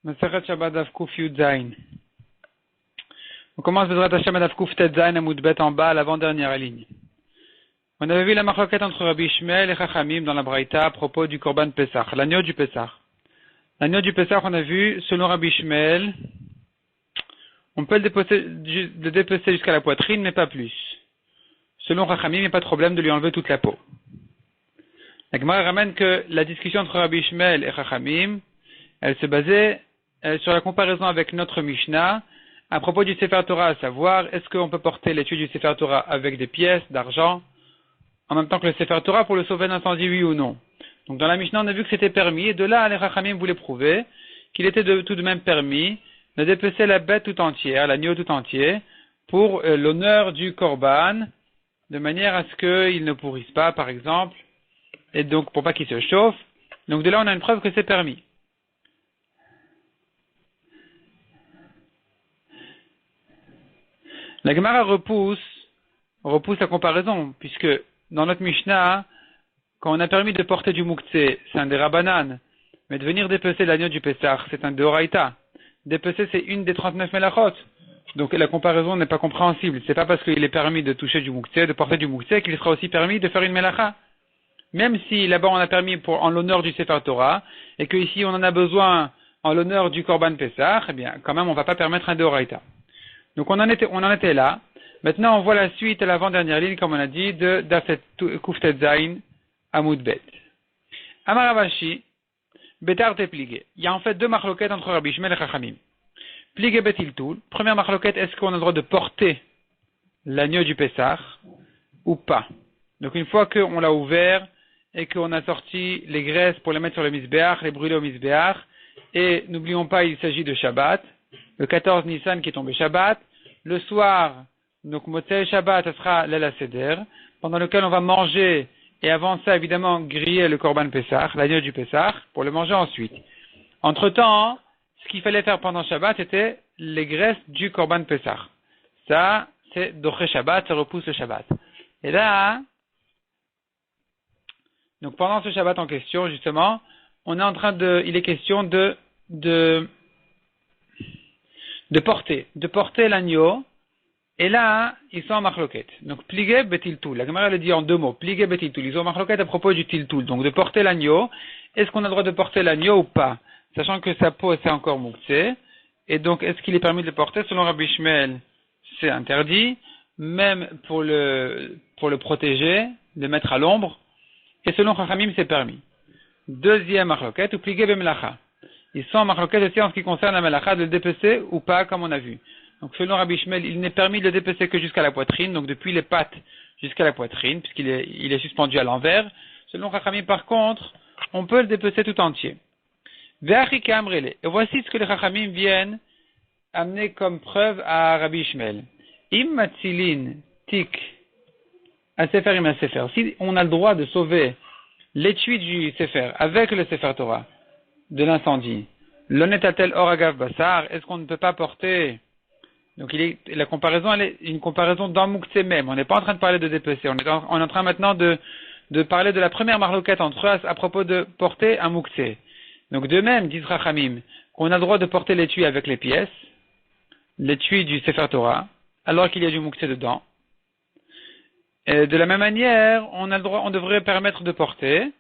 Masechet Shabbat Daf Kuf Yud Zayin. On commence Bezrat Hashem Daf Kuf Tet Zayin Amud Bet en bas à l'avant-dernière ligne. On avait vu la marloquette entre Rabbi Ishmael et Chachamim dans la Braïta à propos du Korban Pesach, l'agneau du Pesach. L'agneau du Pesach, on a vu, selon Rabbi Ishmael, on peut le dépecer jusqu'à la poitrine, mais pas plus. Selon Chachamim, il n'y a pas de problème de lui enlever toute la peau. La Gemara ramène que la discussion entre Rabbi Ishmael et Chachamim, elle se basait sur la comparaison avec notre Mishnah à propos du Sefer Torah, à savoir, est-ce qu'on peut porter l'étui du Sefer Torah avec des pièces d'argent, en même temps que le Sefer Torah pour le sauver d'incendie, oui ou non. Donc dans la Mishnah, on a vu que c'était permis, et de là, les Chachamim voulaient prouver qu'il était tout de même permis de dépecer la bête tout entière, l'agneau tout entier, pour l'honneur du Korban, de manière à ce qu'il ne pourrisse pas, par exemple, et donc pour pas qu'il se chauffe. Donc de là, on a une preuve que c'est permis. La Gemara repousse la comparaison, puisque dans notre Mishnah, quand on a permis de porter du Mouktsé, c'est un des Rabbanan, mais de venir dépecer l'agneau du Pessah, c'est un Deoraita. Dépecer, c'est une des 39 Melachot. Donc la comparaison n'est pas compréhensible. C'est pas parce qu'il est permis de toucher du Mouktsé, de porter du Mouktsé, qu'il sera aussi permis de faire une Melacha. Même si là-bas on a permis en l'honneur du Sefer Torah, et qu'ici on en a besoin en l'honneur du Korban Pessah, eh bien quand même on va pas permettre un Deoraita. Donc on en était là. Maintenant on voit la suite à l'avant-dernière ligne, comme on a dit, de Dafet Kuftet Zayin Amud Bet. Amar Ravashi, Betar te pligé. Il y a en fait deux marloquettes entre Rabbi Ishmael et Chachamim. Pligé betil toul. Première marloquette, est-ce qu'on a le droit de porter l'agneau du Pessah ou pas? Donc une fois qu'on l'a ouvert et qu'on a sorti les graisses pour les mettre sur le misbéach, les brûler au misbéach, et n'oublions pas, il s'agit de Shabbat, le 14 Nissan qui est tombé Shabbat, le soir, donc Motzei Shabbat, ce sera l'El Seder, pendant lequel on va manger, et avant ça, évidemment, griller le Korban Pessah, l'agneau du Pessah, pour le manger ensuite. Entre-temps, ce qu'il fallait faire pendant Shabbat, c'était les graisses du Korban Pessah. Ça, c'est Doché Shabbat, ça repousse le Shabbat. Et là, donc pendant ce Shabbat en question, justement, on est il est question de porter l'agneau, et là, ils sont en marloquette. Donc, pligé betiltoul. La Gemara le dit en deux mots. Pligé betiltoul. Ils sont en marloquette à propos du tiltoul. Donc, de porter l'agneau. Est-ce qu'on a le droit de porter l'agneau ou pas? Sachant que sa peau, c'est encore mouktsé. Et donc, est-ce qu'il est permis de le porter? Selon Rabbi Ishmael, c'est interdit. Même pour le protéger, le mettre à l'ombre. Et selon Chachamim, c'est permis. Deuxième marloquette, ou pligé bemelacha. Ils sont en marloquette aussi en ce qui concerne la melacha, de le dépecer ou pas, comme on a vu. Donc selon Rabbi Ishmael, il n'est permis de le dépecer que jusqu'à la poitrine, donc depuis les pattes jusqu'à la poitrine, puisqu'il est suspendu à l'envers. Selon Chachamim, par contre, on peut le dépecer tout entier. Et voici ce que les Chachamim viennent amener comme preuve à Rabbi Ishmael. Im matzilin tik asefer im asefer. Si on a le droit de sauver l'étui du sefer avec le sefer Torah de l'incendie, l'onetatel oragav basar, est-ce qu'on ne peut pas porter? Donc la comparaison, elle est une comparaison dans Mouktsé même. On n'est pas en train de parler de dépecer. On est en train maintenant de parler de la première marloquette entre eux à propos de porter un Mouktsé. Donc de même, disent Rachamim, qu'on a le droit de porter l'étui avec les pièces, l'étui du Sefer Torah, alors qu'il y a du Mouktsé dedans. Et de la même manière, on devrait permettre de porter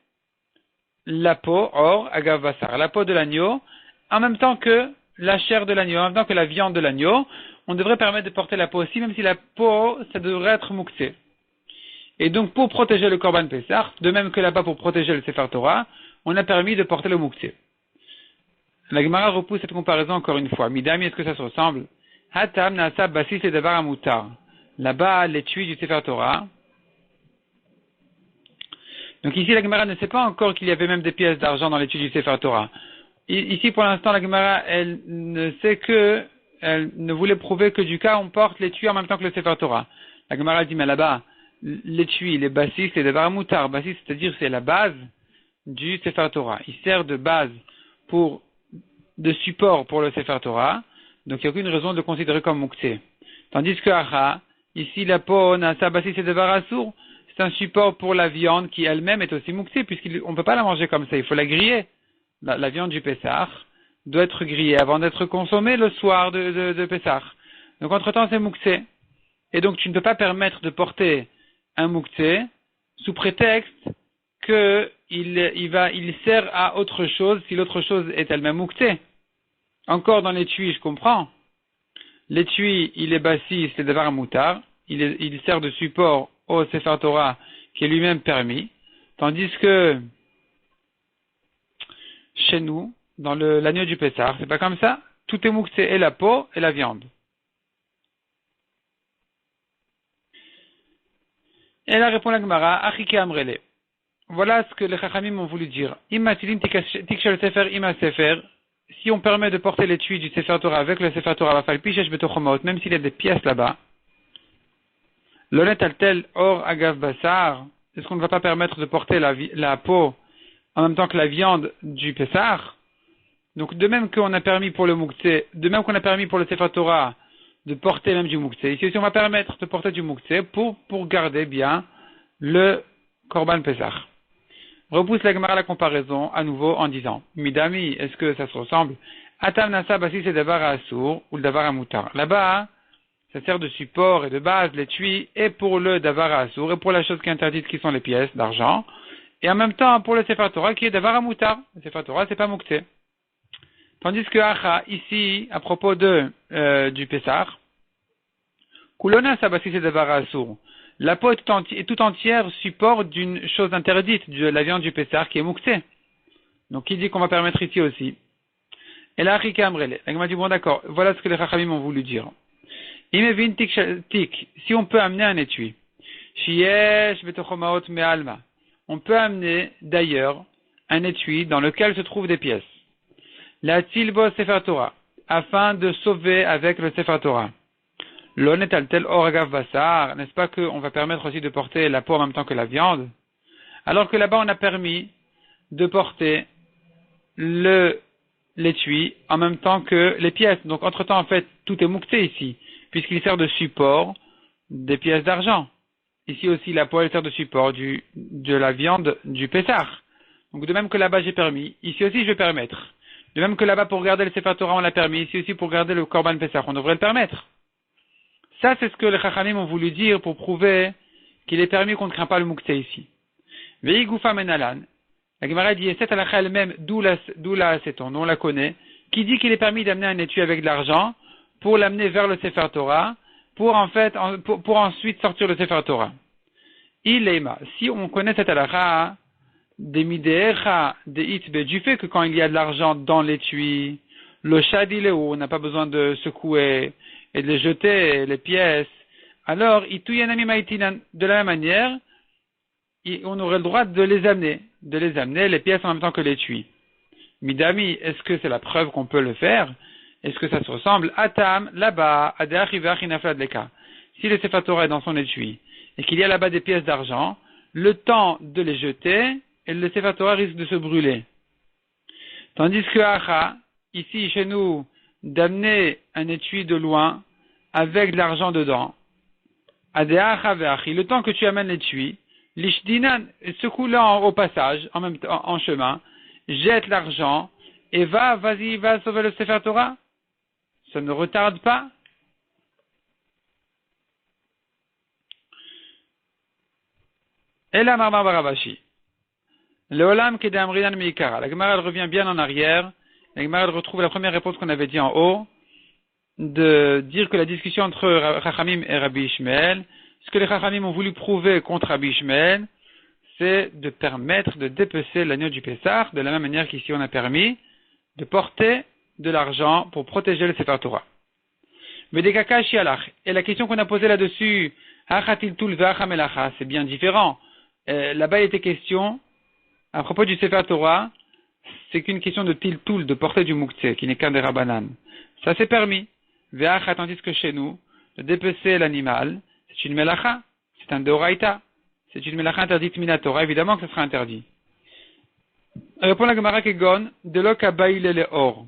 la peau, or, agav basar, la peau de l'agneau, en même temps que la chair de l'agneau, en même temps que la viande de l'agneau. On devrait permettre de porter la peau aussi, même si la peau, ça devrait être mouktsé. Et donc, pour protéger le Korban Pessah, de même que là-bas pour protéger le Sefer Torah, on a permis de porter le mouktsé. La Gemara repousse cette comparaison encore une fois. Midami, est-ce que ça se ressemble? Hatam nasa basis et davar amutar. Là-bas, l'étui du Sefer Torah. Donc ici, la Gemara ne sait pas encore qu'il y avait même des pièces d'argent dans l'étui du Sefer Torah. Ici, pour l'instant, la Gemara, elle ne voulait prouver que du cas on porte l'étui en même temps que le Sefer Torah. La Gemara dit, mais là-bas, l'étui, les bassis, c'est des varamoutar. Bassis, c'est-à-dire c'est la base du Sefer Torah. Il sert de base de support pour le Sefer Torah. Donc il n'y a aucune raison de le considérer comme mouktsé. Tandis que ici la peau, nasa bassis, c'est des varassour. C'est un support pour la viande qui elle-même est aussi mouktsé, puisqu'on ne peut pas la manger comme ça. Il faut la griller. La viande du Pessah, doit être grillé avant d'être consommé le soir de Pessah. Donc entre-temps, c'est Mouktsé. Et donc tu ne peux pas permettre de porter un Mouktsé sous prétexte il sert à autre chose si l'autre chose est elle-même Mouktsé. Encore dans l'étui, je comprends. L'étui, il est bassis, c'est Davar Moutar. Il sert de support au Sefer Torah qui est lui-même permis. Tandis que chez nous, dans l'agneau du Pessah, c'est pas comme ça. Tout est Mouktsé, et la peau et la viande. Et là répond la Gemara, Achike Amrele. Voilà ce que les Chachamim ont voulu dire. Si on permet de porter l'étui du Sefer Torah avec le Sefer Torah, même s'il y a des pièces là-bas, l'honnête altel or agav basar, est-ce qu'on ne va pas permettre de porter la peau en même temps que la viande du Pessah? Donc de même qu'on a permis pour le Mouktsé, de même qu'on a permis pour le Sefer Torah de porter même du Mouktsé, ici aussi on va permettre de porter du Mouktsé pour garder bien le Korban Pessah. Repousse la Gemara la comparaison à nouveau en disant Midami, est-ce que ça se ressemble? Atam Nasa Basi c'est Davar à Assour ou le Davar à Moutar. Là-bas, ça sert de support et de base, l'étui, et pour le Davar à Assour, et pour la chose qui est interdite qui sont les pièces d'argent, et en même temps pour le Sefer Torah qui est Davar à Moutar. Le Sefer Torah, c'est pas Mouktsé. Tandis que Acha, ici, à propos du Pessah, Kulona Sabasi c'est Davar à Assour. La peau est tout entière support d'une chose interdite, de la viande du Pessah qui est Mouktsé. Donc il dit qu'on va permettre ici aussi. Et là, Rika Amrele. La Gemara dit bon d'accord, voilà ce que les Chachamim ont voulu dire. Imevin tik, si on peut amener un étui. Shiesh betochomaot me'alma. On peut amener d'ailleurs un étui dans lequel se trouvent des pièces. La tilbo Sefer Torah, afin de sauver avec le Sefer Torah. L'honnête altel oragav basar, n'est-ce pas qu'on va permettre aussi de porter la peau en même temps que la viande? Alors que là-bas on a permis de porter l'étui en même temps que les pièces. Donc entre-temps en fait tout est Mouktsé ici, puisqu'il sert de support des pièces d'argent. Ici aussi la peau elle sert de support de la viande du Pessah. Donc de même que là-bas j'ai permis, ici aussi je vais permettre. De même que là-bas pour garder le Sefer Torah on l'a permis, ici aussi pour garder le Korban Pessah on devrait le permettre. Ça, c'est ce que les Chachamim ont voulu dire pour prouver qu'il est permis qu'on ne craint pas le Mouktsé ici. Vei Goufa Menalan. La Gemara dit, cette halakha elle-même, d'où la c'est-on, on la connaît, qui dit qu'il est permis d'amener un étui avec de l'argent pour l'amener vers le Sefer Torah, pour ensuite sortir le Sefer Torah. Ileima. Si on connaît cette halakha, des midéecha, des itbe, du fait que quand il y a de l'argent dans l'étui, le shadileo, on n'a pas besoin de secouer, et de les jeter, les pièces, alors, de la même manière, on aurait le droit de les amener, les pièces en même temps que l'étui. Midami, est-ce que c'est la preuve qu'on peut le faire? Est-ce que ça se ressemble? Atam, là-bas, si le Sefer Torah est dans son étui, et qu'il y a là-bas des pièces d'argent, le temps de les jeter, et le Sefer Torah risque de se brûler. Tandis que Acha, ici, chez nous, d'amener un étui de loin avec de l'argent dedans. Le temps que tu amènes l'étui, l'ishdinan, secoue-le au passage, en même temps, en chemin, jette l'argent et va sauver le Sefer Torah. Ça ne retarde pas. Et la Marmar Barabashi. Le Olam Kedamridan Meikara. La Gemara revient bien en arrière. La Gemara retrouve la première réponse qu'on avait dit en haut, de dire que la discussion entre Chachamim et Rabbi Ishmael, ce que les Chachamim ont voulu prouver contre Rabbi Ishmael, c'est de permettre de dépecer l'agneau du Pessah, de la même manière qu'ici on a permis de porter de l'argent pour protéger le Sefer Torah. Mais des kakashi alach. Et la question qu'on a posée là-dessus, c'est bien différent. Là-bas il était question, à propos du Sefer Torah, c'est qu'une question de tiltul, de porter du Mouktsé, qui n'est qu'un des Rabbanan. Ça c'est permis. Ve'acha, tandis que chez nous, de dépecer l'animal, c'est une melacha, c'est un deoraita. C'est une melacha interdite minatora, évidemment que ce sera interdit. Répond la Gemara Kegon, de l'okabaïl et le or.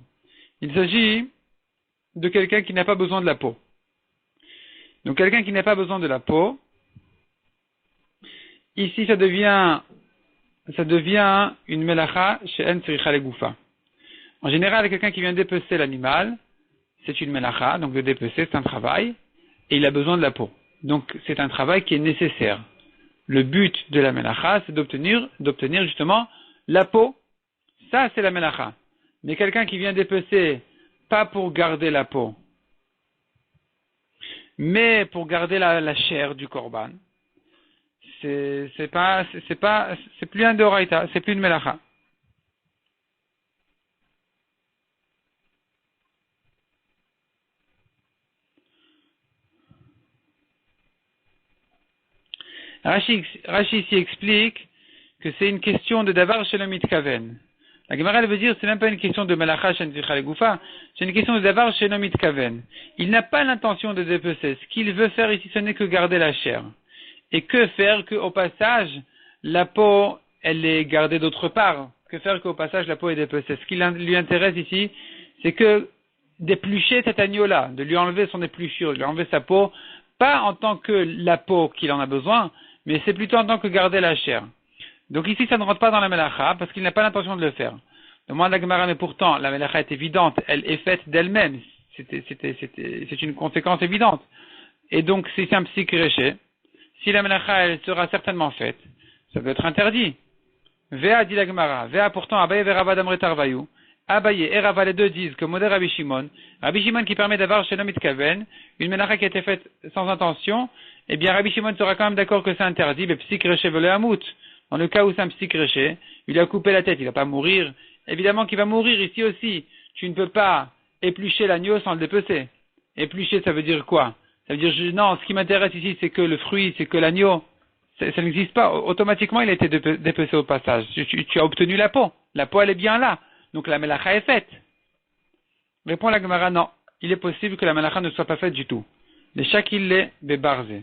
Il s'agit de quelqu'un qui n'a pas besoin de la peau. Donc quelqu'un qui n'a pas besoin de la peau, ici ça devient une melacha chez En Sricha Legoufa. En général, quelqu'un qui vient dépecer l'animal, c'est une melacha, donc de dépecer, c'est un travail, et il a besoin de la peau. Donc, c'est un travail qui est nécessaire. Le but de la melacha, c'est d'obtenir justement la peau. Ça, c'est la melacha. Mais quelqu'un qui vient dépecer, pas pour garder la peau, mais pour garder la chair du korban, c'est plus un deoraita, c'est plus une melacha. Rashi ici explique que c'est une question de davar shelom mitkaven. La Gemara veut dire c'est même pas une question de melacha shen zichal goufa, c'est une question de davar shelom mitkaven. Il n'a pas l'intention de dépecer. Ce qu'il veut faire ici, ce n'est que garder la chair. Et que faire qu'au passage, la peau, elle est gardée d'autre part. Que faire qu'au passage, la peau est dépecée. Ce qui lui intéresse ici, c'est que d'éplucher cet agneau-là, de lui enlever son épluchure, de lui enlever sa peau, pas en tant que la peau qu'il en a besoin, mais c'est plutôt en tant que garder la chair. Donc ici, ça ne rentre pas dans la melacha, parce qu'il n'a pas l'intention de le faire. Demande la Gemara, mais pourtant, la melacha est évidente, elle est faite d'elle-même. C'est une conséquence évidente. Et donc, si c'est un psy-créché, si la melacha, elle sera certainement faite, ça peut être interdit. Vea dit la Gemara, Vea pourtant, Abaye ve Rava d'Amre Tarvayu, Abaye et Rava les deux disent que modèle Rabbi Shimon qui permet d'avoir chez l'homme Kaven, une melacha qui a été faite sans intention, eh bien Rabbi Shimon sera quand même d'accord que c'est interdit, mais psy-créché veut le hamout. Dans le cas où c'est un psy-créché, il a coupé la tête, il va pas mourir. Évidemment qu'il va mourir ici aussi. Tu ne peux pas éplucher l'agneau sans le dépecer. Éplucher, ça veut dire quoi? Ça veut dire, non, ce qui m'intéresse ici, c'est que le fruit, c'est que l'agneau. Ça n'existe pas. Automatiquement, il a été dépecé au passage. Tu as obtenu la peau. La peau, elle est bien là. Donc la melacha est faite. Répond la Gemara, non. Il est possible que la melacha ne soit pas faite du tout. Les shakilé bebarze.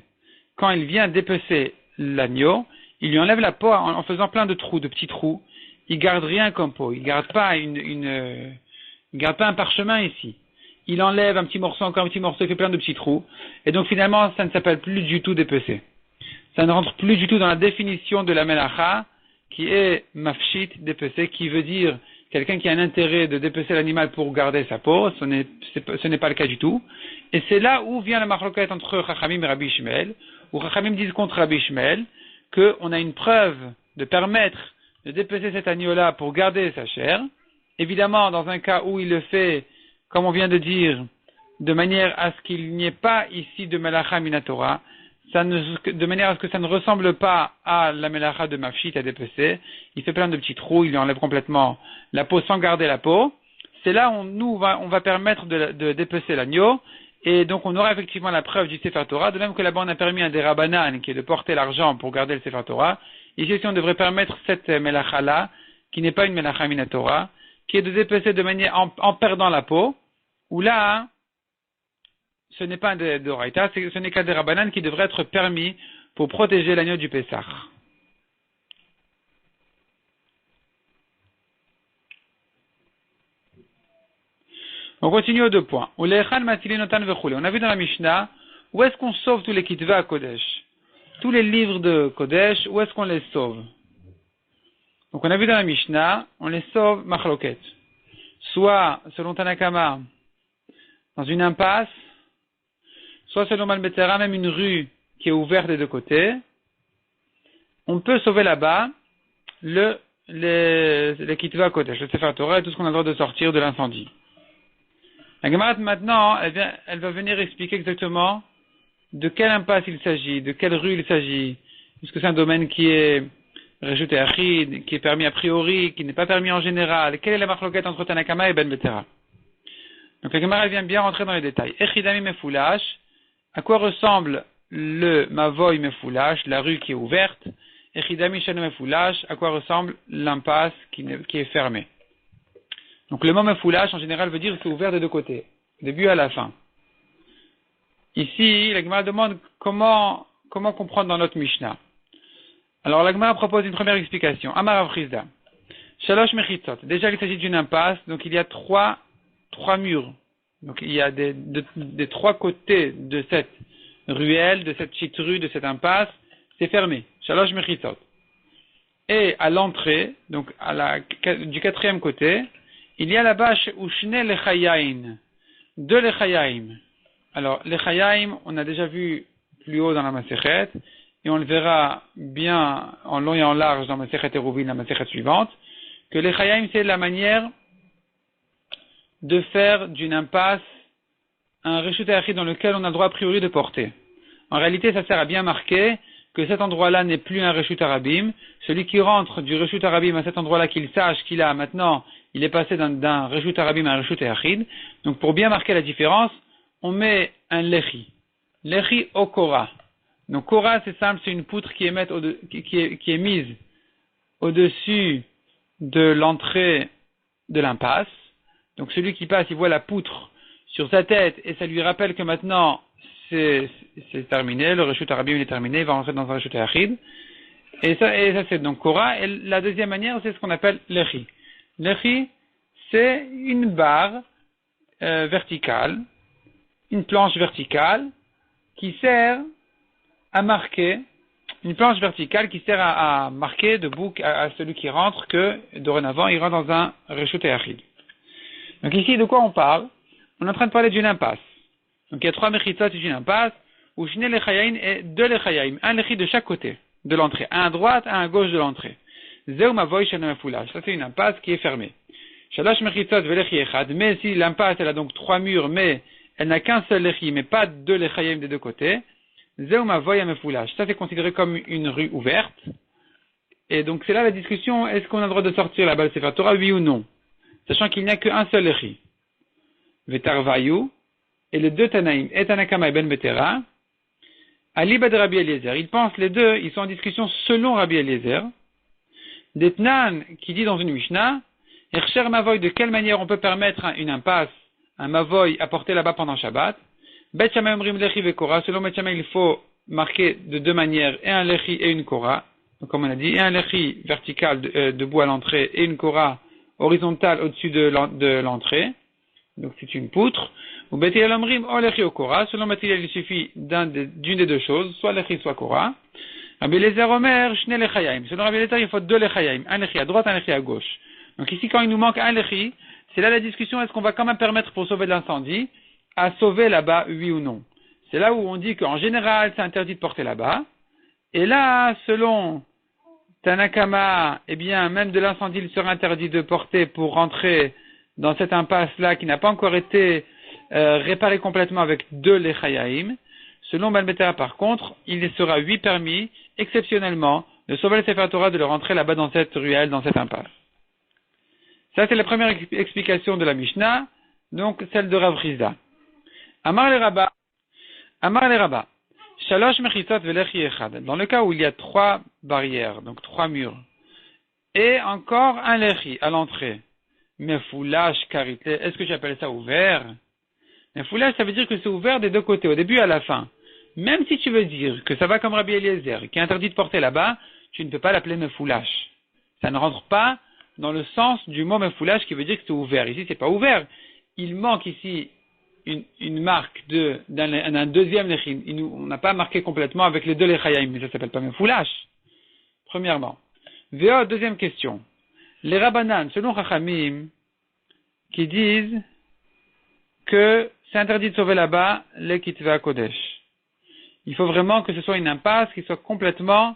Quand il vient dépecer l'agneau, il lui enlève la peau en faisant plein de trous, de petits trous. Il garde rien comme peau. Il garde pas il garde pas un parchemin ici. Il enlève un petit morceau, encore un petit morceau, il fait plein de petits trous. Et donc finalement, ça ne s'appelle plus du tout dépecer. Ça ne rentre plus du tout dans la définition de la melacha, qui est mafshit, dépecer, qui veut dire quelqu'un qui a un intérêt de dépecer l'animal pour garder sa peau. Ce n'est pas le cas du tout. Et c'est là où vient la marloquette entre Chachamim et Rabbi Ishmael, où Chachamim disent contre Rabbi Ishmael qu'on a une preuve de permettre de dépecer cet agneau-là pour garder sa chair. Évidemment, dans un cas où il le fait, comme on vient de dire, de manière à ce qu'il n'y ait pas ici de melacha minatora, de manière à ce que ça ne ressemble pas à la melacha de mafshit à dépecer, il fait plein de petits trous, il lui enlève complètement la peau sans garder la peau. C'est là où on va permettre de dépecer l'agneau, et donc on aura effectivement la preuve du Sefer Torah, de même que là-bas on a permis un des Rabbanan, qui est de porter l'argent pour garder le Sefer Torah. Ici aussi on devrait permettre cette melacha-là, qui n'est pas une melacha minatora, qui est de dépecer de manière en perdant la peau, où là, ce n'est pas un d'Oraita, ce n'est qu'un des Rabbanan qui devrait être permis pour protéger l'agneau du Pessah. On continue aux 2 points. On a vu dans la Mishnah, où est-ce qu'on sauve tous les Kitva à Kodesh? Tous les livres de Kodesh, où est-ce qu'on les sauve? Donc on a vu dans la Mishnah, on les sauve machloket. Soit, selon Tanakama, dans une impasse, soit selon Malbetera, même une rue qui est ouverte des 2 côtés. On peut sauver là-bas les Kitva Kodesh, le Sefer Torah et tout ce qu'on a le droit de sortir de l'incendie. La Gemara maintenant, elle va venir expliquer exactement de quelle impasse il s'agit, de quelle rue il s'agit. Est-ce que c'est un domaine qui est rejeté achid, qui est permis a priori, qui n'est pas permis en général? Quelle est la marloquette entre Tanakama et Ben Betera? Donc la Gemara vient bien rentrer dans les détails. Echidami mefoulash, à quoi ressemble le mavoy mefoulash, la rue qui est ouverte? Echidami shano mefoulash, à quoi ressemble l'impasse qui est fermée? Donc le mot mefoulash en général veut dire que c'est ouvert des 2 côtés, du début à la fin. Ici, la Gemara demande comment comprendre dans notre Mishnah. Alors la Gemara propose une première explication. Amar Rav Chizda. Shalosh mechitzot. Déjà il s'agit d'une impasse, donc il y a trois murs. Donc il y a des 3 côtés de cette ruelle, de cette petite rue, de cette impasse, c'est fermé. Shalosh mechitzot. Et à l'entrée, donc du 4e côté, Il y a là-bas ou shne lechayaim, deux lechayaim. Alors, lechayaim, on a déjà vu plus haut dans la Masechet, et on le verra bien en long et en large dans la Masechet Eruvin, la Masechet suivante, que lechayaim, c'est la manière de faire d'une impasse un reshut hayachid dans lequel on a le droit a priori de porter. En réalité, ça sert à bien marquer que cet endroit-là n'est plus un reshut harabim. Celui qui rentre du reshut harabim à cet endroit-là, qu'il sache qu'il a maintenant, il est passé d'un reshut harabim à un reshut hayachid. Donc pour bien marquer la différence, on met un lechi. Lechi au kora. Donc kora, c'est simple, c'est une poutre qui est mise au-dessus de l'entrée de l'impasse. Donc celui qui passe, il voit la poutre sur sa tête et ça lui rappelle que maintenant c'est terminé, le reshut harabim est terminé, il va rentrer dans un reshut hayachid. Et ça c'est donc kora. Et la deuxième manière, c'est ce qu'on appelle lechi. Lechi, c'est une barre verticale, une planche verticale qui sert à marquer, une planche verticale qui sert à marquer debout à celui qui rentre que dorénavant il rentre dans un reshut hayachid. Donc ici, de quoi on parle? On est en train de parler d'une impasse. Donc il y a 3 mechitzot d'une impasse, où shne lechayaim et 2 lechayaim, un lechi de chaque côté de l'entrée, un à droite, un à gauche de l'entrée. Zeu mavoy shana mefulash, ça c'est une impasse qui est fermée. Shalosh mechitzot velechi echad, mais si l'impasse elle a donc 3 murs, mais elle n'a qu'un seul lechi, mais pas 2 lechayaim des deux côtés, zeu mavoy mefulash, ça c'est considéré comme une rue ouverte. Et donc c'est là la discussion, est-ce qu'on a le droit de sortir là-bas le Sefer Torah, oui ou non? Sachant qu'il n'y a qu'un seul lechi. Vetarvayu, et les deux Tanaïm, et Tanakama et Ben Betera, Aliba de Rabbi Eliezer. Ils pensent les deux, ils sont en discussion selon Rabbi Eliezer. Detnan, qui dit dans une Mishnah, Ercher Mavoy, de quelle manière on peut permettre une impasse, un Mavoy à porter là-bas pendant Shabbat. Bet Shammai Omrim Lechi Vekora, selon Bet Shammai, il faut marquer de deux manières, et un Lechi et une Kora. Donc comme on a dit, et un Lechi vertical debout à l'entrée, et une Kora horizontale au-dessus de l'entrée. Donc c'est une poutre. Ou Bet Hillel Omrim o Lechi o Kora, selon Bet Hillel, il suffit d'une des deux choses, soit Lechi, soit Kora. Rabbi Eliezer Omer, Shne Lechayaim. Selon Rabbi Eliezer, il faut 2 Lechayaim, un Lechi à droite, un Lechi à gauche. Donc ici, quand il nous manque un Lechi, c'est là la discussion, est-ce qu'on va quand même permettre pour sauver de l'incendie, à sauver là-bas, oui ou non. C'est là où on dit qu'en général, c'est interdit de porter là-bas. Et là, selon Tanakama, eh bien, même de l'incendie, il sera interdit de porter pour rentrer dans cette impasse-là qui n'a pas encore été réparée complètement avec 2 Lechayaim. Selon Ben Betera, par contre, il sera 8 permis, exceptionnellement, de sauver le Sefer Torah, de le rentrer là-bas dans cette ruelle, dans cette impasse. Ça, c'est la première explication de la Mishnah, donc celle de Rav Chizda. Amar le Rabba, Shalosh mechitzot velechi echad. Dans le cas où il y a 3 barrières, donc 3 murs, et encore un lechi à l'entrée. Mefoulash karité, est-ce que j'appelle ça ouvert? Mefoulash, ça veut dire que c'est ouvert des deux côtés, au début et à la fin. Même si tu veux dire que ça va comme Rabbi Eliezer, qui est interdit de porter là-bas, tu ne peux pas l'appeler mefoulash. Ça ne rentre pas dans le sens du mot mefoulash qui veut dire que c'est ouvert. Ici, c'est pas ouvert. Il manque ici une marque d'un deuxième lechin. On n'a pas marqué complètement avec les 2 lechayaim, mais ça s'appelle pas mefoulash. Premièrement. Véo, deuxième question. Les Rabbanan, selon Chachamim, qui disent que c'est interdit de sauver là-bas les Kitvei Kodesh. Il faut vraiment que ce soit une impasse qui soit complètement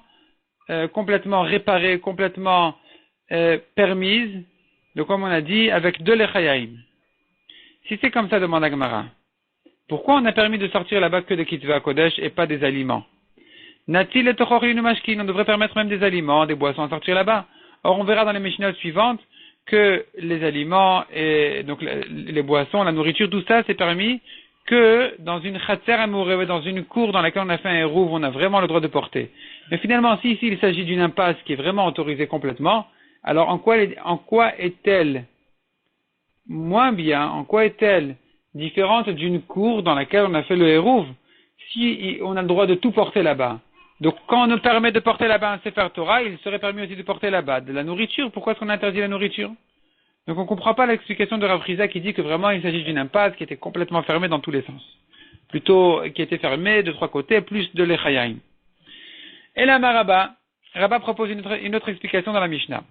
réparée, complètement permise, de comme on a dit, avec 2 lechayaim. Si c'est comme ça, demande Agmara, pourquoi on a permis de sortir là-bas que des Kitvei Kodesh et pas des aliments? Natil et Tochorin ou Mashkin, on devrait permettre même des aliments, des boissons à sortir là-bas. Or, on verra dans les Mishnayot suivantes que les aliments et donc les boissons, la nourriture, tout ça, c'est permis que dans une chatser amoureux, dans une cour dans laquelle on a fait un hérouv, on a vraiment le droit de porter. Mais finalement, si ici il s'agit d'une impasse qui est vraiment autorisée complètement, alors en quoi est-elle moins bien, en quoi est-elle différente d'une cour dans laquelle on a fait le hérouv, si on a le droit de tout porter là-bas? Donc, quand on nous permet de porter là-bas un Sefer Torah, il serait permis aussi de porter là-bas de la nourriture. Pourquoi est-ce qu'on a interdit la nourriture? Donc, on ne comprend pas l'explication de Rav Chizda qui dit que vraiment il s'agit d'une impasse qui était complètement fermée dans tous les sens. Plutôt, qui était fermée de 3 côtés, plus de l'Echayaim. Et là, Rabba propose une autre explication dans la Mishnah.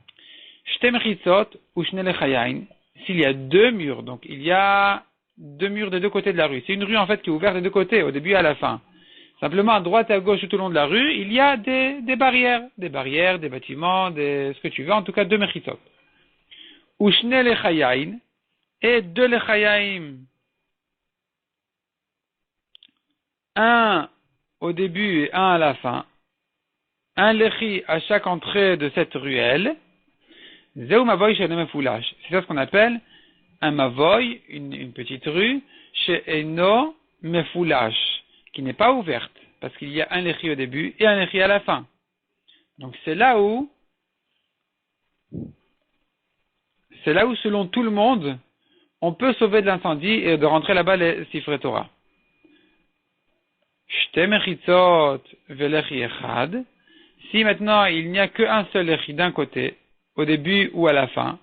Shtem chitzot ou shne l'Echayaim. s'il y a deux murs, donc il y a deux murs des deux côtés de la rue. C'est une rue en fait qui est ouverte des deux côtés, au début et à la fin. Simplement, à droite et à gauche tout au long de la rue, il y a des barrières, des bâtiments, ce que tu veux, en tout cas deux mechitot. Ushne lechayain, et deux lechayaim. Un au début et un à la fin. Un lechi à chaque entrée de cette ruelle. Zeu mavoy chez Foulash. C'est ça ce qu'on appelle un mavoy, une petite rue, chez Eno Mefoulash, qui n'est pas ouverte, parce qu'il y a un lechi au début et un lechi à la fin. Donc c'est là où, selon tout le monde, on peut sauver de l'incendie et de rentrer là-bas les Sifrei Torah. Shte mechitzot velechi echad. Si maintenant il n'y a qu'un seul lechi d'un côté, au début ou à la fin,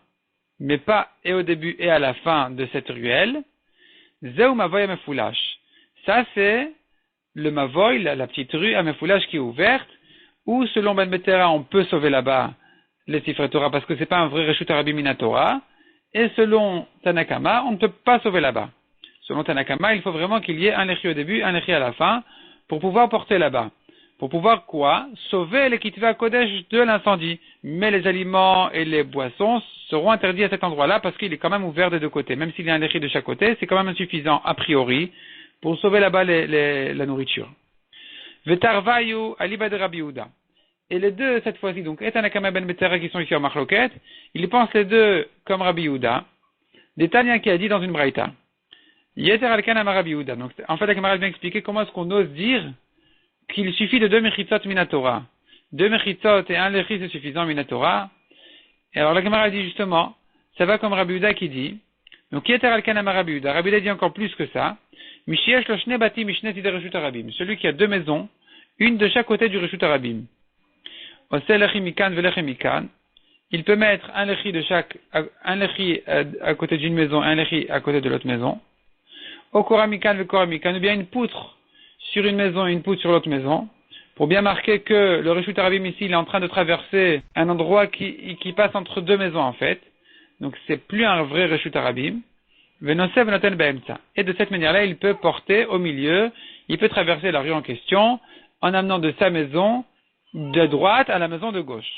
mais pas et au début et à la fin de cette ruelle, zeu mavoy à Mefoulash. Ça c'est le mavoy, la petite rue à Mefoulash qui est ouverte, où selon Ben Betera on peut sauver là-bas les Sifrei Torah parce que c'est pas un vrai Reshut Harabim Minatora, et selon Tanakama on ne peut pas sauver là-bas. Selon Tanakama il faut vraiment qu'il y ait un lechi au début, un lechi à la fin, pour pouvoir porter là-bas. Pour pouvoir quoi? Sauver les Kitva Kodesh de l'incendie. Mais les aliments et les boissons seront interdits à cet endroit-là parce qu'il est quand même ouvert des deux côtés. Même s'il y a un lechi de chaque côté, c'est quand même insuffisant a priori pour sauver là-bas la nourriture. Vetarvayu aliba de Rabbi Yehuda. Et les deux, cette fois-ci, donc, Etanakama ben Betera qui sont ici en Marloket, ils pensent les deux comme Rabbi Yehuda. Des Tanya qui a dit dans une braïta. Yeter alkan amar Rabbi Yehuda. Donc, en fait, la camarade vient expliquer comment est-ce qu'on ose dire qu'il suffit de deux mechitzot minatora. Deux mechitzot et un lechi c'est suffisant minatora. Et alors la camarade dit justement, ça va comme Rabbi Yehuda qui dit, donc Yeter alkan amar Rabbi Yehuda. Rabbi Yehuda dit encore plus que ça. Mishiesh lo shne bati mishne tide reshut harabim. Celui qui a deux maisons, une de chaque côté du reshut harabim. Osel lechi mikan velechi mikan. Il peut mettre un lechi de chaque, un lechi à côté d'une maison, un lechi à côté de l'autre maison. Okora mikan vekora mikan, ou bien une poutre sur une maison et une poutre sur l'autre maison, pour bien marquer que le Reshut Harabim ici, il est en train de traverser un endroit qui passe entre deux maisons en fait. Donc c'est plus un vrai Reshut Harabim. Venosev noten be'emtsa. Et de cette manière-là, il peut porter au milieu, il peut traverser la rue en question, en amenant de sa maison de droite à la maison de gauche.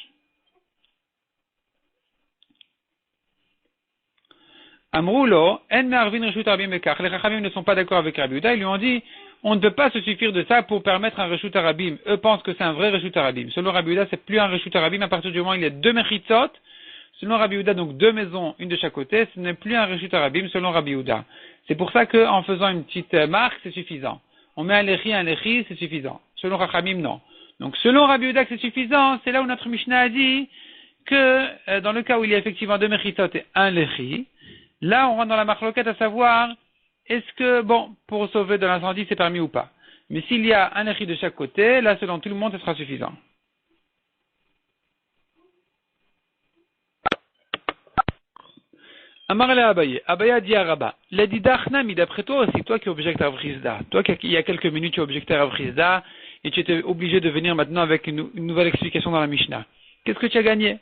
Amroulo, en me'arvin Reshut Harabim bekach. Les Chachamim ne sont pas d'accord avec Rabbi Yehuda, ils lui ont dit, on ne peut pas se suffire de ça pour permettre un Reshut Harabim. Eux pensent que c'est un vrai Reshut Harabim. Selon Rabbi Yehuda, c'est plus un Reshut Harabim à partir du moment où il y a deux mechitzot. Selon Rabbi Yehuda, donc deux maisons, une de chaque côté, ce n'est plus un Reshut Harabim selon Rabbi Yehuda. C'est pour ça qu'en faisant une petite marque, c'est suffisant. On met un lechi, c'est suffisant. Selon Chachamim, non. Donc selon Rabbi Yehuda que c'est suffisant, c'est là où notre Mishnah a dit que dans le cas où il y a effectivement deux mechitzot et un lechi, là on rentre dans la marloquette à savoir est-ce que, bon, pour sauver de l'incendie, c'est permis ou pas? Mais s'il y a un lechi de chaque côté, là, selon tout le monde, ce sera suffisant. Amar le Abaye. Abaye dit à Rabba. Ladi Dachnami, d'après toi aussi, toi qui objectes à Vrizda, toi qui, il y a quelques minutes, tu objectais à Vrizda, et tu étais obligé de venir maintenant avec une nouvelle explication dans la Mishnah. Qu'est-ce que tu as gagné?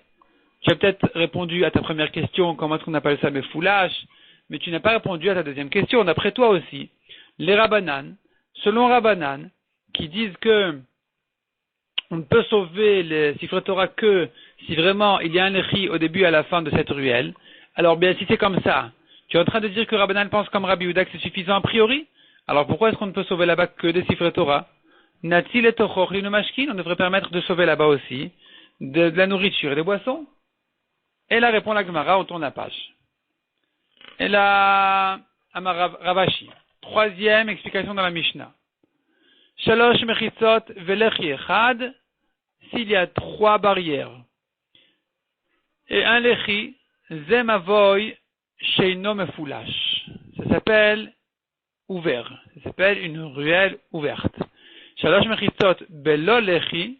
Tu as peut-être répondu à ta première question, comment est-ce qu'on appelle ça, mes foulaches, mais tu n'as pas répondu à ta deuxième question. D'après toi aussi, les Rabbanan, selon Rabbanan, qui disent que on ne peut sauver les Sifrei Torah que si vraiment il y a un lechi au début et à la fin de cette ruelle, alors bien si c'est comme ça, tu es en train de dire que Rabbanan pense comme Rabbi Yehuda que c'est suffisant a priori? Alors pourquoi est-ce qu'on ne peut sauver là-bas que des Sifrei Torah? Natil et Tochoch l'Inumashkin, on devrait permettre de sauver là-bas aussi de la nourriture et des boissons? Et là répond la Gemara, on tourne la page. Et là, Ravashi. Troisième explication dans la Mishnah. Shalosh mechitzot velechi echad, s'il y a trois barrières. Et un lechi, zemavoy sheino mefoulash. Ça s'appelle ouvert. Ça s'appelle une ruelle ouverte. Shalosh mechitzot belo lechi,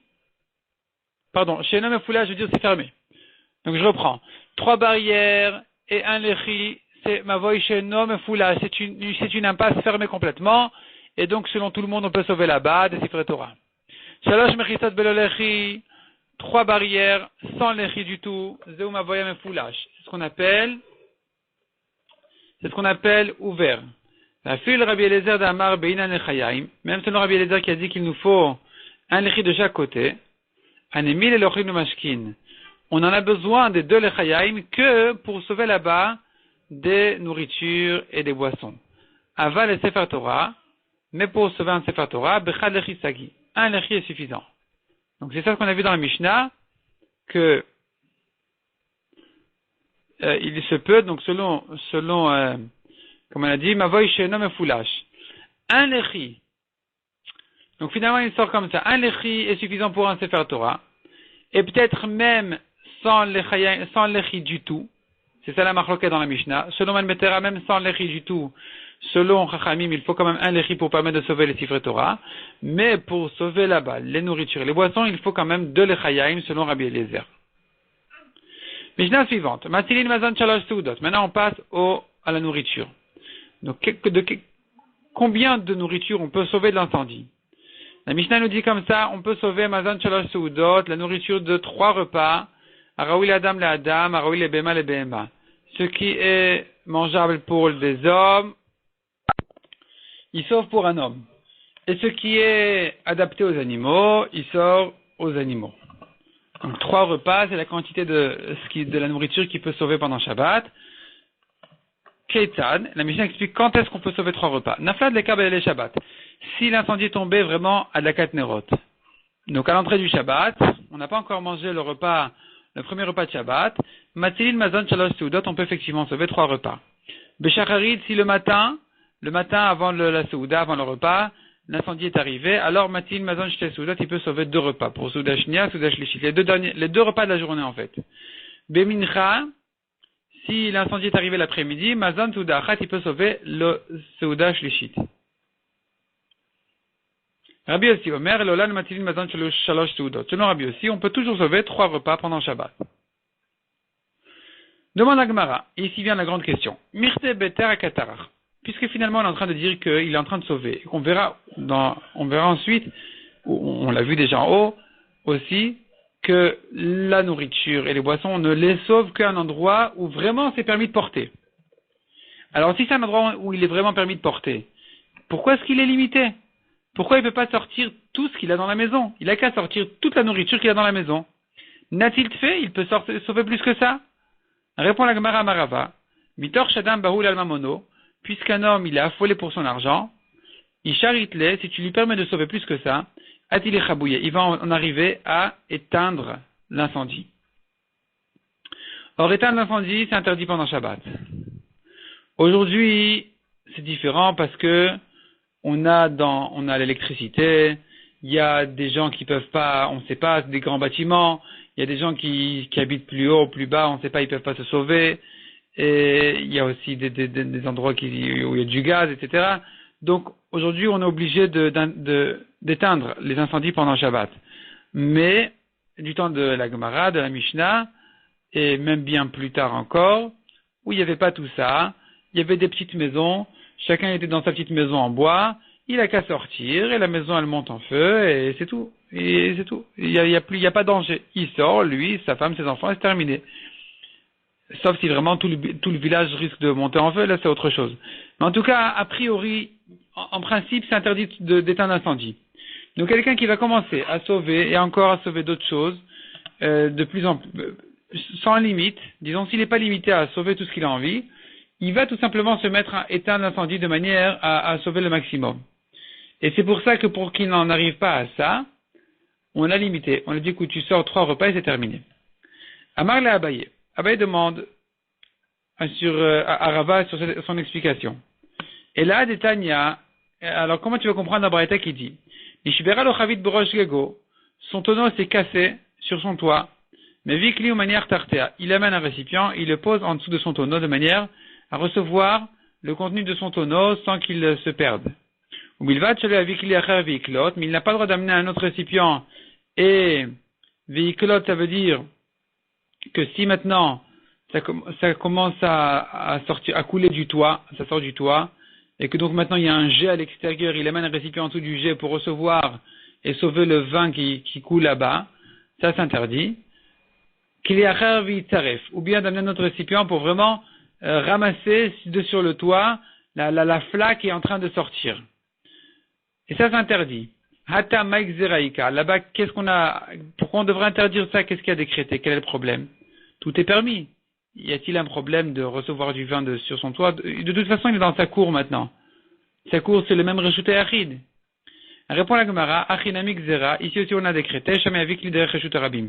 pardon, sheino mefoulash, je veux dire c'est fermé. Donc je reprends. Trois barrières et un lechi, c'est mavoy sheino mefoulash. C'est une impasse fermée complètement. Et donc, selon tout le monde, on peut sauver là-bas des Sifrei Torah. Shalosh mechitzot belo lechi, trois barrières sans lechi du tout. Zeu mavoy mefoulash. C'est ce qu'on appelle C'est ce qu'on appelle ouvert. La fille Rabbi Eliezer d'Amar Beinan Lechayaim, même selon Rabbi Eliezer qui a dit qu'il nous faut un lechi de chaque côté, Anemil et l'ochin mashkin. On en a besoin des deux lechayaim que pour sauver là-bas des nourritures et des boissons. Aval et Sefer Torah, mais pour sauver un Sefer Torah, Bechad lechi sagi. Un lechi est suffisant. Donc c'est ça ce qu'on a vu dans la Mishnah, que il se peut, donc selon comme on a dit, Mavoy Shenom et Foulash. Un lechi. Donc finalement il sort comme ça. Un lechi est suffisant pour un Sefer Torah. Et peut-être même sans lechi du tout. C'est ça la marloquette dans la Mishnah. Selon Manmetera, même sans lechi du tout. Selon Chachamim, il faut quand même un lechi pour permettre de sauver les Sefer Torah. Mais pour sauver là-bas les nourritures et les boissons, il faut quand même deux lechayaim selon Rabbi Eliezer. Mishnah suivante. Matilin mazan shalosh seudot. Maintenant on passe à la nourriture. Donc combien de nourriture on peut sauver de l'incendie? La Mishnah nous dit comme ça, on peut sauver mazan shalosh seudot, la nourriture de 3 repas, araoui l'adam l'adam, araoui le behema le behema. Ce qui est mangeable pour des hommes, il sauve pour un homme. Et ce qui est adapté aux animaux, il sort aux animaux. Donc 3 repas, c'est la quantité de la nourriture qui peut sauver pendant Shabbat. Keitzad, la Mishnah explique quand est-ce qu'on peut sauver 3 repas. Naflad le kabel le Shabbat. Si l'incendie est tombé vraiment à Dakat Nerot. Donc à l'entrée du Shabbat, on n'a pas encore mangé le premier repas de Shabbat. Matilin mazon shalosh seudot, on peut effectivement sauver 3 repas. Beshacharit, si le matin avant la Seuda, avant le repas, l'incendie est arrivé, alors Matilin mazon shte seudot, il peut sauver 2 repas. Pour Seuda Shnia, Seuda Shlishit. Les deux repas de la journée en fait. Bemincha, si l'incendie est arrivé l'après-midi, mazon Seuda achat, il peut sauver le Seuda Shlishit. Rabbi Yossi Omer, Lolan Matilin mazon shalosh seudot. Selon Rabbi Yossi, on peut toujours sauver 3 repas pendant Shabbat. Demande à Gemara. Et ici vient la grande question. Mirte beter akatarach. Puisque finalement on est en train de dire qu'il est en train de sauver. On verra ensuite, on l'a vu déjà en haut, aussi, que la nourriture et les boissons, on ne les sauve qu'à un endroit où vraiment c'est permis de porter. Alors si c'est un endroit où il est vraiment permis de porter, pourquoi est-ce qu'il est limité? Pourquoi il ne peut pas sortir tout ce qu'il a dans la maison? Il n'a qu'à sortir toute la nourriture qu'il a dans la maison. N'a-t-il fait? Il peut sauver plus que ça? Répond la Gemara Marava. Mitor Shadam Bahul Almamono. Puisqu'un homme, il est affolé pour son argent, il charitle, si tu lui permets de sauver plus que ça, Atil Chabouye, il va en arriver à éteindre l'incendie. Or, éteindre l'incendie, c'est interdit pendant Shabbat. Aujourd'hui, c'est différent parce que on a l'électricité, il y a des gens qui peuvent pas, on ne sait pas, des grands bâtiments, il y a des gens qui habitent plus haut, plus bas, on ne sait pas, ils peuvent pas se sauver. Et il y a aussi des endroits où il y a du gaz, etc. Donc, aujourd'hui, on est obligé d'éteindre les incendies pendant Shabbat. Mais, du temps de la Gemara, de la Mishnah, et même bien plus tard encore, où il n'y avait pas tout ça, il y avait des petites maisons, chacun était dans sa petite maison en bois, il a qu'à sortir, et la maison, elle monte en feu, et c'est tout. Et c'est tout. Il y a pas de danger. Il sort, lui, sa femme, ses enfants, et c'est terminé. Sauf si vraiment tout le village risque de monter en feu, là c'est autre chose. Mais en tout cas, a priori, en principe, c'est interdit d'éteindre l'incendie. Donc quelqu'un qui va commencer à sauver, et encore à sauver d'autres choses, de plus en plus, sans limite, disons s'il n'est pas limité à sauver tout ce qu'il a envie, il va tout simplement se mettre à éteindre l'incendie de manière à sauver le maximum. Et c'est pour ça que pour qu'il n'en arrive pas à ça, on l'a limité. On a dit que tu sors 3 repas et c'est terminé. Amar le Abaye. Abaye demande à Rava sur son explication. Et là, Tanya, alors comment tu vas comprendre la Braïta qui dit Nishbera lo chavit borosh gego, son tonneau s'est cassé sur son toit, mais vikli ou manière tartea, il amène un récipient, il le pose en dessous de son tonneau de manière à recevoir le contenu de son tonneau sans qu'il se perde. Ou il va chez vikli acher viklot, mais il n'a pas le droit d'amener un autre récipient, et viklot, ça veut dire que si maintenant ça commence à sortir, à couler du toit, ça sort du toit, et que donc maintenant il y a un jet à l'extérieur, il amène un récipient en dessous du jet pour recevoir et sauver le vin qui coule là-bas, ça s'interdit. Qu'il y a ou bien d'amener un autre récipient pour vraiment ramasser sur le toit la flaque qui est en train de sortir. Et ça, c'est interdit. Hata Maik Zeraïka. Là-bas, pourquoi on devrait interdire ça? Qu'est-ce qu'il y a décrété? Quel est le problème? Tout est permis. Y a-t-il un problème de recevoir du vin sur son toit? De toute façon, il est dans sa cour maintenant. Sa cour, c'est le même Reshut Achid. Répond la Gemara, Achinamik Zera. Ici aussi, on a décrété, Shamay Avik Lider Reshut Rabim.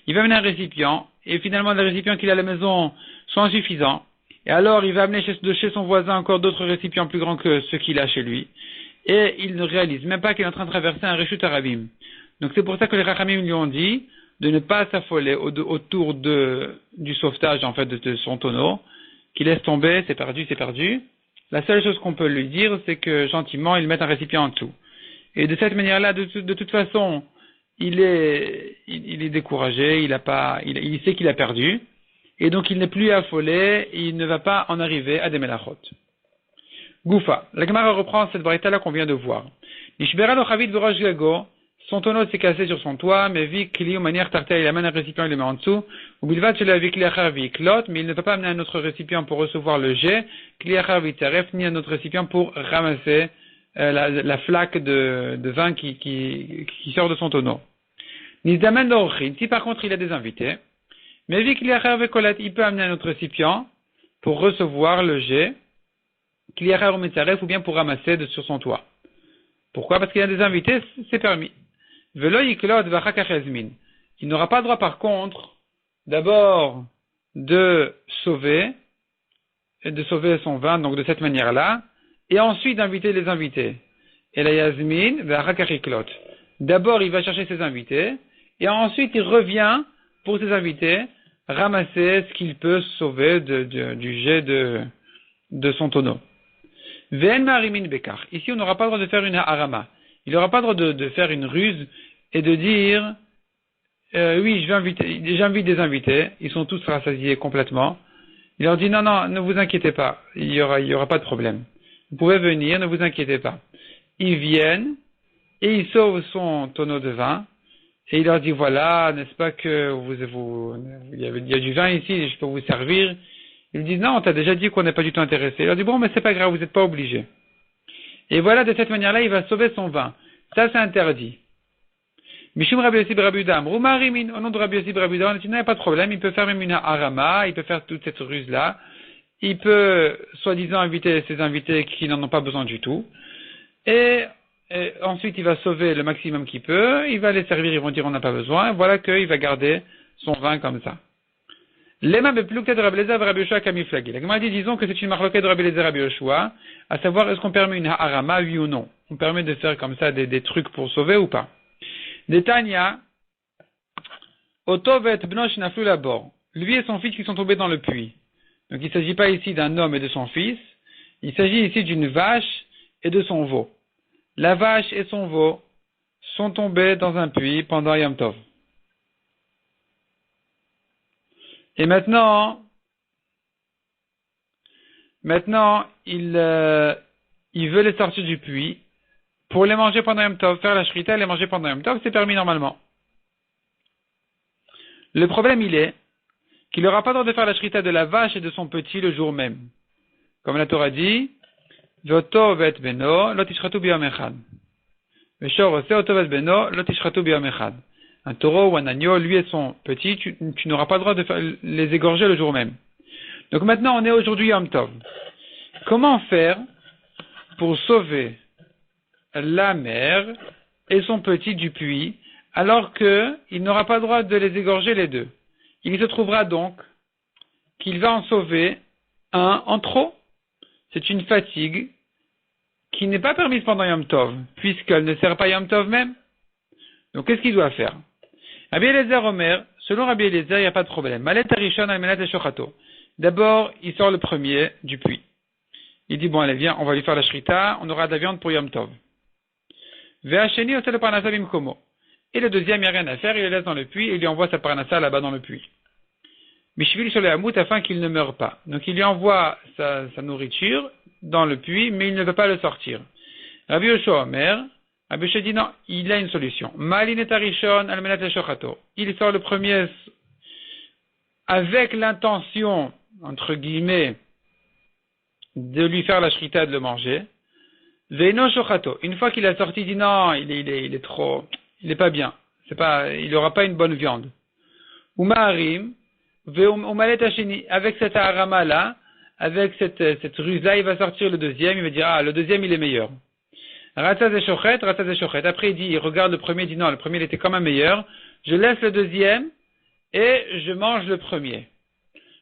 Il va amener un récipient, et finalement, les récipients qu'il a à la maison sont insuffisants. Et alors, il va amener de chez son voisin encore d'autres récipients plus grands que ceux qu'il a chez lui. Et il ne réalise même pas qu'il est en train de traverser un Reshut Rabim. Donc c'est pour ça que les Rachamim lui ont dit de ne pas s'affoler autour du sauvetage, en fait, de son tonneau, qu'il laisse tomber, c'est perdu, c'est perdu. La seule chose qu'on peut lui dire, c'est que gentiment, il mette un récipient en dessous. Et de cette manière-là, de toute façon, il est découragé, il sait qu'il a perdu, et donc il n'est plus affolé, et il ne va pas en arriver à des melachot. Goufa. La Gemara reprend cette braïta-là qu'on vient de voir. Nishbera lo chavit v'rosh gago. Son tonneau s'est cassé sur son toit, mais vi kli ou manière tartea, il amène un récipient, il le met en dessous. Ou bilvat shel vi kli achar vi klot, mais il ne peut pas amener un autre récipient pour recevoir le jet, kli achar vi taref, ni un autre récipient pour ramasser la flaque de vin qui sort de son tonneau. Nizdamen d'orchin. Si par contre il a des invités, mais vi kli achar vi kolat, il peut amener un autre récipient pour recevoir le jet, kli achar ou mitzaref, ou bien pour ramasser sur son toit. Pourquoi? Parce qu'il y a des invités, c'est permis. Velo yiklot v'achakach yazmin. Il n'aura pas le droit, par contre, d'abord de sauver son vin, donc de cette manière-là, et ensuite d'inviter les invités. Et la yazmin v'achakach yiklot. D'abord, il va chercher ses invités, et ensuite il revient pour ses invités ramasser ce qu'il peut sauver du jet de son tonneau. Ve'en marimin bekar. Ici, on n'aura pas le droit de faire une harama. Il n'aura pas le droit de faire une ruse et de dire oui, j'invite des invités, ils sont tous rassasiés complètement. Il leur dit non, ne vous inquiétez pas, il y aura pas de problème. Vous pouvez venir, ne vous inquiétez pas. Ils viennent et ils sauvent son tonneau de vin et il leur dit voilà, n'est-ce pas que il y a du vin ici, je peux vous servir. Ils disent non, on t'a déjà dit qu'on n'est pas du tout intéressé. Il leur dit bon, mais c'est pas grave, vous n'êtes pas obligé. Et voilà, de cette manière-là, il va sauver son vin. Ça, c'est interdit. Mishum Rabbi Yossi Rabbi Dam, Rumarimin, au nom de Rabbi Yossi Rabbi Dam, il n'y a pas de problème, il peut faire même une harama, il peut faire toute cette ruse-là. Il peut, soi-disant, inviter ses invités qui n'en ont pas besoin du tout. Et ensuite, il va sauver le maximum qu'il peut, il va les servir, ils vont dire on n'a pas besoin, et voilà qu'il va garder son vin comme ça. Lema beplukta de Rabbi Eliezer et Rabbi Yoshua kamiflagi. La Gemara dit, disons que c'est une marloquette de Rabbi Eliezer et Rabbi Yoshua, à savoir est-ce qu'on permet une harama, oui ou non. On permet de faire comme ça des trucs pour sauver ou pas. Detania, Otovet bnosh naflu labor. Lui et son fils qui sont tombés dans le puits. Donc il ne s'agit pas ici d'un homme et de son fils, il s'agit ici d'une vache et de son veau. La vache et son veau sont tombés dans un puits pendant Yom Tov. Et maintenant, il veut les sortir du puits pour les manger pendant Yom Tov. Faire la shrita et les manger pendant Yom Tov, c'est permis normalement. Le problème, il est qu'il n'aura pas le droit de faire la shrita de la vache et de son petit le jour même. Comme la Torah dit, Voto vet beno, lo tishratu biyom echad. Veshor ose oto vet beno, lo tishratu biyom echad. Un taureau ou un agneau, lui et son petit, tu n'auras pas le droit de les égorger le jour même. Donc maintenant, on est aujourd'hui Yom Tov. Comment faire pour sauver la mère et son petit du puits, alors qu'il n'aura pas le droit de les égorger les deux? Il se trouvera donc qu'il va en sauver un en trop. C'est une fatigue qui n'est pas permise pendant Yom Tov, puisqu'elle ne sert pas Yom Tov même. Donc qu'est-ce qu'il doit faire? Rabbi Eliezer Omer, selon Rabbi Eliezer, il n'y a pas de problème. Malet Arishon Almenat Eshochato. D'abord, il sort le premier du puits. Il dit, bon, allez, viens, on va lui faire la shrita, on aura de la viande pour Yom Tov. Ve'asheni osel parnasa bimkomo. Et le deuxième, il n'y a rien à faire, il le laisse dans le puits et il lui envoie sa parnasa là-bas dans le puits. Mishvil sur le hamout afin qu'il ne meure pas. Donc il lui envoie sa nourriture dans le puits, mais il ne veut pas le sortir. Rabbi Yoshua Omer, Rabbi Yoshua dit non, il a une solution. Malinet Arishon Almenat Eshochato. Il sort le premier avec l'intention, entre guillemets, de lui faire la shrita et de le manger. Veino shochato. Une fois qu'il a sorti, il dit non, il est trop, il est pas bien. Il n'aura pas une bonne viande. Umaharim, ve'umalet hasheni. Avec cet harama là, avec cette ruse-là, il va sortir le deuxième, il va dire, le deuxième il est meilleur. Ratzaz et shochet. Après il regarde le premier, il dit non, le premier il était quand même meilleur. Je laisse le deuxième, et je mange le premier.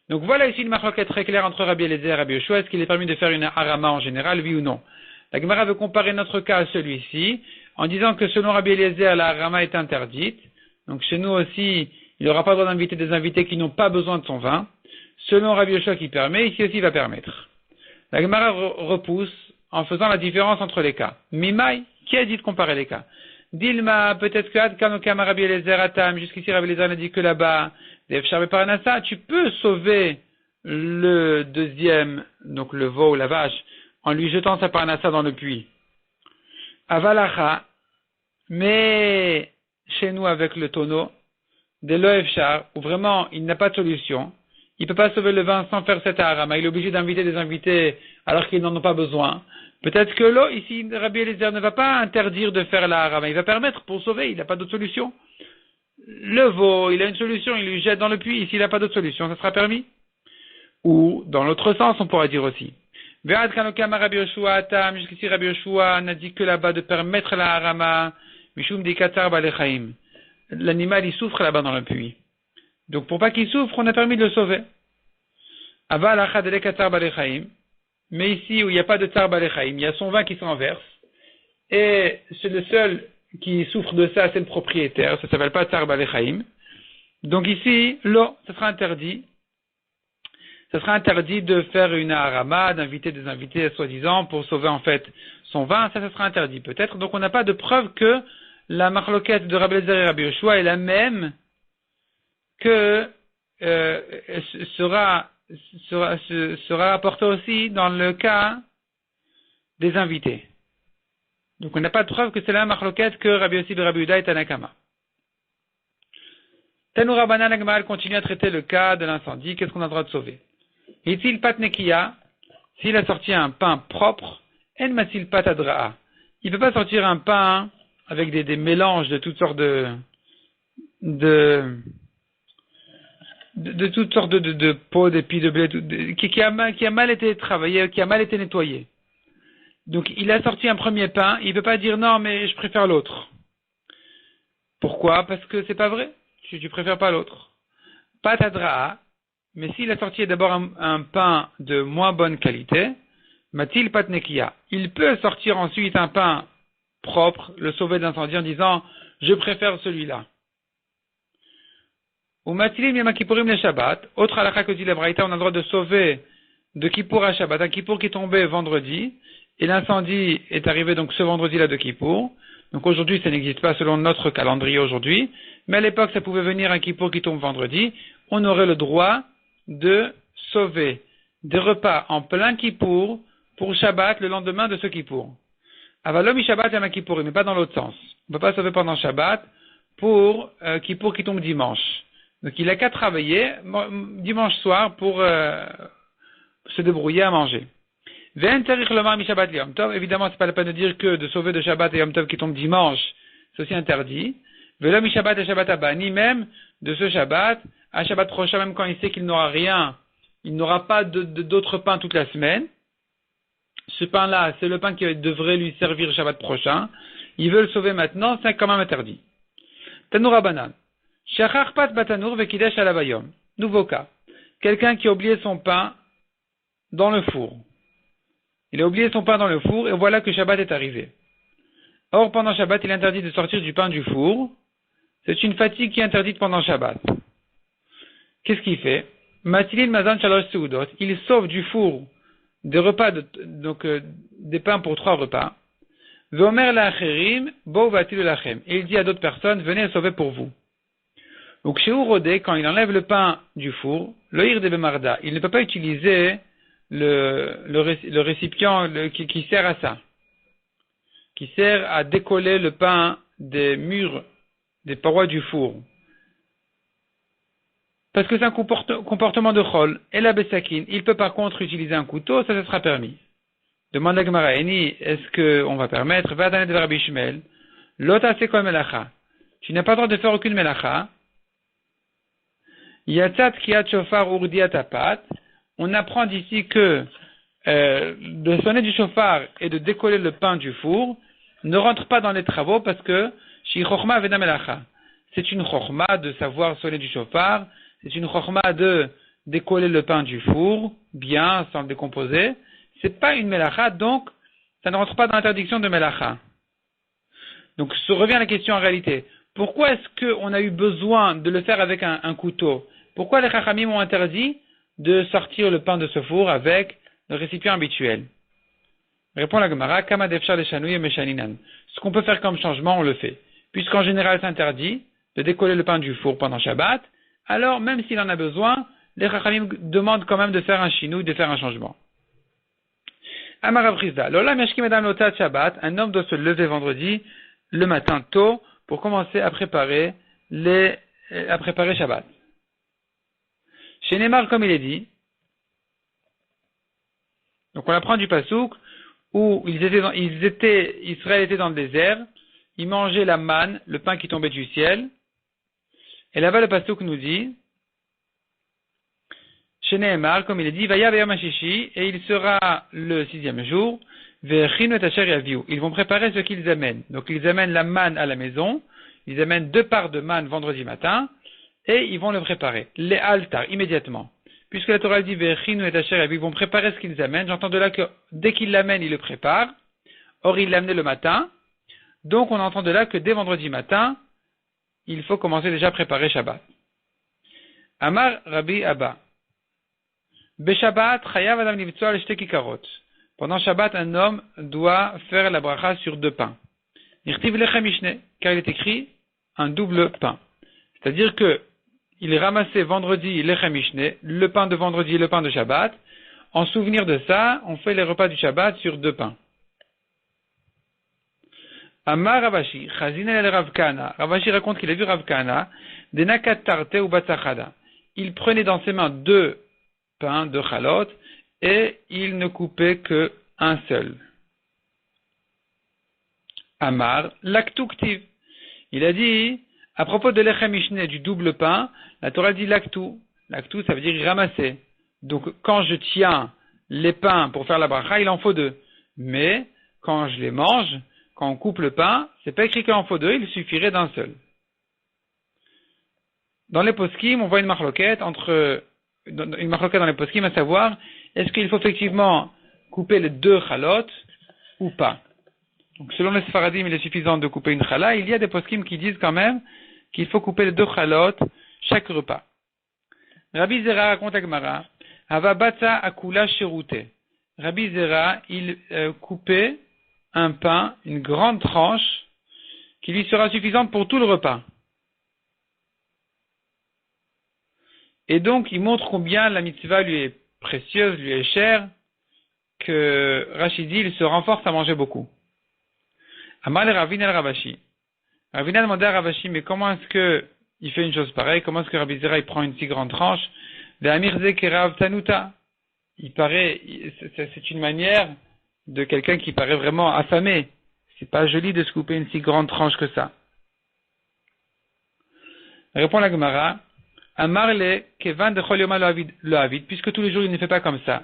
Donc voilà ici une marloquette très claire entre Rabbi Eliezer et Rabbi Yoshua. Est-ce qu'il est permis de faire une harama en général, oui ou non? La Gemara veut comparer notre cas à celui-ci, en disant que selon Rabbi Eliezer, la harama est interdite. Donc chez nous aussi, il n'aura pas le droit d'inviter des invités qui n'ont pas besoin de son vin. Selon Rabbi Yoshua qui permet, ici aussi il va permettre. La Gemara repousse en faisant la différence entre les cas. Mimai, qui a dit de comparer les cas? Dilma, peut-être que Adkanokama Rabbi Eliezer Atam, jusqu'ici Rabbi Eliezer n'a dit que là-bas, tu peux sauver le deuxième, donc le veau ou la vache, en lui jetant sa paranassa dans le puits. Avalacha, mais chez nous avec le tonneau, de l'oefchar, où vraiment il n'a pas de solution, il ne peut pas sauver le vin sans faire cette harama, il est obligé d'inviter des invités alors qu'ils n'en ont pas besoin. Peut-être que là, ici, Rabbi Eliezer ne va pas interdire de faire la harama, il va permettre pour sauver, il n'a pas d'autre solution. Le veau, il a une solution, il lui jette dans le puits, ici il n'a pas d'autre solution, ça sera permis. Ou, dans l'autre sens, on pourra dire aussi. Jusqu'ici Rabbi Yoshua n'a dit que là-bas de permettre la harama, mishum dikatar balechaim. L'animal, il souffre là-bas dans le puits. Donc, pour pas qu'il souffre, on a permis de le sauver. Aval achad elekatar balechaim. Mais ici, où il n'y a pas de tar balechaim, il y a son vin qui s'en verse. Et c'est le seul qui souffre de ça, c'est le propriétaire. Ça s'appelle pas tar balechaim. Donc ici, l'eau, ça sera interdit. Ça sera interdit de faire une harama, d'inviter des invités, soi-disant, pour sauver en fait son vin. Ça sera interdit peut-être. Donc on n'a pas de preuve que la marloquette de Rabbi Eliezer et Rabbi Yoshua est la même que sera apportée aussi dans le cas des invités. Donc on n'a pas de preuve que c'est la marloquette que Rabbi Yossi et Rabbi Yehuda et Tanakama. Tanu Rabbanan, la Gemara continue à traiter le cas de l'incendie. Qu'est-ce qu'on a le droit de sauver? Itil pat nekiya, s'il a sorti un pain propre, en masil pat adraa. Il ne peut pas sortir un pain avec des mélanges de toutes sortes de toutes sortes de pots, d'épis, de blé, qui a mal été travaillé, qui a mal été nettoyé. Donc il a sorti un premier pain, il ne peut pas dire non mais je préfère l'autre. Pourquoi? Parce que c'est pas vrai. Tu préfères pas l'autre. Pat adraa. Mais s'il a sorti d'abord un pain de moins bonne qualité, matil pat nekiya. Il peut sortir ensuite un pain propre, le sauver d'incendie en disant je préfère celui-là. Ou matilim yama kipurim le Shabbat. Autre halakha que dit la Braïta, on a le droit de sauver de Kippour à Shabbat. Un Kippour qui est tombé vendredi et l'incendie est arrivé donc ce vendredi-là de Kippour. Donc aujourd'hui ça n'existe pas selon notre calendrier aujourd'hui, mais à l'époque ça pouvait venir un Kippour qui tombe vendredi. On aurait le droit de sauver des repas en plein Kippour pour Shabbat le lendemain de ce Kippour. Avalom Shabbat yama Kippourim, mais pas dans l'autre sens. On ne peut pas sauver pendant Shabbat pour Kippour qui tombe dimanche. Donc il n'a qu'à travailler dimanche soir pour se débrouiller à manger. Évidemment, c'est pas la peine de dire que de sauver de Shabbat et Yom Tov qui tombe dimanche, c'est aussi interdit. Ni même de ce Shabbat à Shabbat prochain, même quand il sait qu'il n'aura rien, il n'aura pas d'autre pain toute la semaine. Ce pain-là, c'est le pain qui devrait lui servir Shabbat prochain. Il veut le sauver maintenant, c'est quand même interdit. Tanoura Banan. Shacharpat Batanur Vekidesh Alabayom. Nouveau cas. Quelqu'un qui a oublié son pain dans le four. Il a oublié son pain dans le four et voilà que Shabbat est arrivé. Or, pendant Shabbat, il est interdit de sortir du pain du four. C'est une fatigue qui est interdite pendant Shabbat. Qu'est-ce qu'il fait? Matilil Mazan Shalosh Seudot. Il sauve du four des repas, des pains pour 3 repas. Veomer La'acherim, Bo Vatil Lachem. Et il dit à d'autres personnes, venez sauver pour vous. Donc chez Ourodé, quand il enlève le pain du four, l'oïr de Bemarda, il ne peut pas utiliser le récipient qui sert à ça, qui sert à décoller le pain des murs, des parois du four. parce que c'est un comportement de chol. Et la besakin, il peut par contre utiliser un couteau, ça sera permis. Demande la Gemara, est-ce qu'on va permettre, va donner de Rabbi Shmuel, l'ota c'est comme melacha. Tu n'as pas le droit de faire aucune melacha. Yatzat kiyat shofar urdiat apat. On apprend d'ici que de sonner du shofar et de décoller le pain du four ne rentre pas dans les travaux parce que shi chochma veda melacha. C'est une chochma de savoir sonner du shofar, c'est une chochma de décoller le pain du four, bien, sans le décomposer. C'est pas une melacha, donc ça ne rentre pas dans l'interdiction de melacha. Donc, se revient la question en réalité. Pourquoi est-ce qu'on a eu besoin de le faire avec un couteau? Pourquoi les chachamim ont interdit de sortir le pain de ce four avec le récipient habituel? Répond la Gemara, Kama defshar leshanouy meshaninan. Ce qu'on peut faire comme changement, on le fait. Puisqu'en général, c'est interdit de décoller le pain du four pendant Shabbat, alors même s'il en a besoin, les chachamim demandent quand même de faire un chinou, de faire un changement. Amar Abrizda, Lola Meshki Madame Lotat Shabbat, un homme doit se lever vendredi, le matin tôt, pour commencer à préparer Shabbat. Chez Neymar, comme il est dit, donc on apprend du Pasouk, où Israël était dans le désert, ils mangeaient la manne, le pain qui tombait du ciel, et là-bas le Pasouk nous dit, chez Nehemar, comme il est dit, Vaya Beyam Hashishi, et il sera le 6e jour, Ve'echinu et asher yaviu. Ils vont préparer ce qu'ils amènent. Donc ils amènent la manne à la maison, ils amènent 2 parts de manne vendredi matin, et ils vont le préparer. Les altar, immédiatement. Puisque la Torah dit Ve'echinu et asher yaviu, ils vont préparer ce qu'ils amènent. J'entends de là que dès qu'ils l'amènent, ils le préparent. Or, ils l'amenaient le matin. Donc on entend de là que dès vendredi matin, il faut commencer déjà à préparer Shabbat. Amar Rabbi Abba. Beshabbat, chayav adam nivtsoa al shte kikarot. Pendant Shabbat, un homme doit faire la bracha sur 2 pains. Nirtiv lechem mishne, car il est écrit un double pain. C'est-à-dire que il est ramassé vendredi lechem mishne, le pain de vendredi et le pain de Shabbat. En souvenir de ça, on fait les repas du Shabbat sur 2 pains. Amar Ravashi, chazina el Rav Kana. Ravashi raconte qu'il a vu Rav Kana, de nakat tarte ou batzachada. Il prenait dans ses mains 2 pains de chalot, et il ne coupait que un seul. Amar, laktuktiv. Il a dit, à propos de l'echem mishne, du double pain, la Torah dit laktu. Laktu, ça veut dire ramasser. Donc, quand je tiens les pains pour faire la bracha, il en faut 2. Mais, quand je les mange, quand on coupe le pain, c'est pas écrit qu'il en faut 2, il suffirait d'un seul. Dans les poskim, on voit une marloquette dans les poskim, à savoir, est-ce qu'il faut effectivement couper les 2 chalotes ou pas? Donc, selon les Sfaradim, il est suffisant de couper une chala. Il y a des poskim qui disent quand même qu'il faut couper les 2 chalotes chaque repas. Rabbi Zera raconte à Gemara, Hava batza akula sherute. Rabbi Zera, il coupait un pain, une grande tranche, qui lui sera suffisante pour tout le repas. Et donc, il montre combien la mitzvah lui est précieuse, lui est chère, que Rachidi, il se renforce à manger beaucoup. Amal Ravina el Ravashi. Ravina demandait à Ravashi, mais comment est-ce que il fait une chose pareille? Comment est-ce que Rabbi Zera, il prend une si grande tranche? De Amirze Kerav Tanuta. Il paraît, c'est une manière de quelqu'un qui paraît vraiment affamé. C'est pas joli de se couper une si grande tranche que ça. Répond la Gemara. Amarle kevan de cholyoma lo avid, puisque tous les jours il ne fait pas comme ça.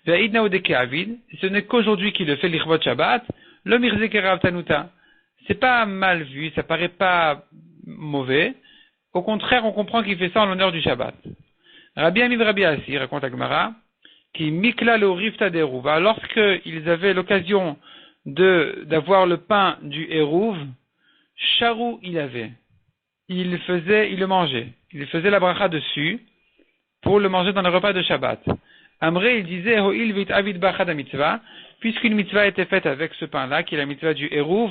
Ve'idna odeke avid, ce n'est qu'aujourd'hui qu'il le fait l'irvot Shabbat, lo mirze kerav tanuta. C'est pas mal vu, ça paraît pas mauvais. Au contraire, on comprend qu'il fait ça en l'honneur du Shabbat. Rabbi Amiv Rabbi Assi, raconte Agmara, qui mikla le rifta d'Eruva, lorsqu'ils avaient l'occasion d'avoir le pain du Eruv, charou il le mangeait. Il faisait la bracha dessus pour le manger dans le repas de Shabbat. Amré, il disait, Ho'il vit avid bachad mitzvah, puisqu'une mitzvah était faite avec ce pain-là, qui est la mitzvah du Eruv,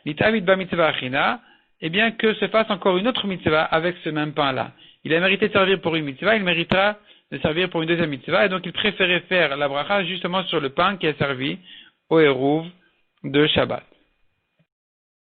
vit avid ba mitzvah achina, eh bien que se fasse encore une autre mitzvah avec ce même pain-là. Il a mérité de servir pour une mitzvah, il méritera de servir pour une deuxième mitzvah, et donc il préférait faire la bracha justement sur le pain qui est servi au Eruv de Shabbat.